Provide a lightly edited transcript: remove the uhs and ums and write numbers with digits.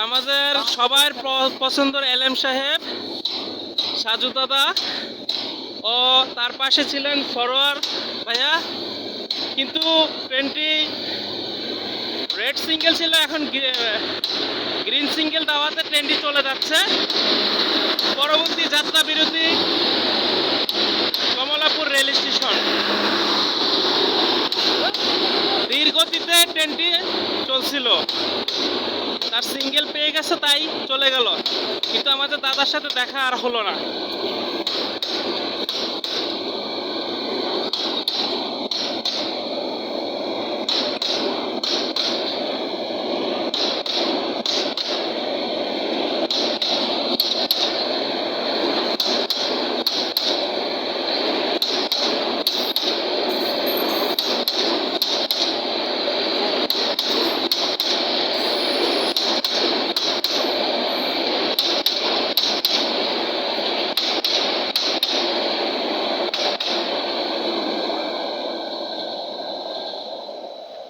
আমাদের সবার পছন্দের এলএম সাহেব, সাজু দাদা ও তার পাশে ছিলেন সরোয়ার ভাইয়া। কিন্তু ট্রেনটি রেড সিঙ্গেল ছিল, এখন গ্রিন সিঙ্গেল দাওয়াতে ট্রেনটি চলে যাচ্ছে। পরবর্তী যাত্রা বিরতি কমলাপুর রেল স্টেশন। ধীর গতিতে ট্রেনটি চলছিল, তার সিঙ্গেল পেয়ে গেছে তাই চলে গেল, কিন্তু আমাদের দাদার সাথে দেখা আর হলো না।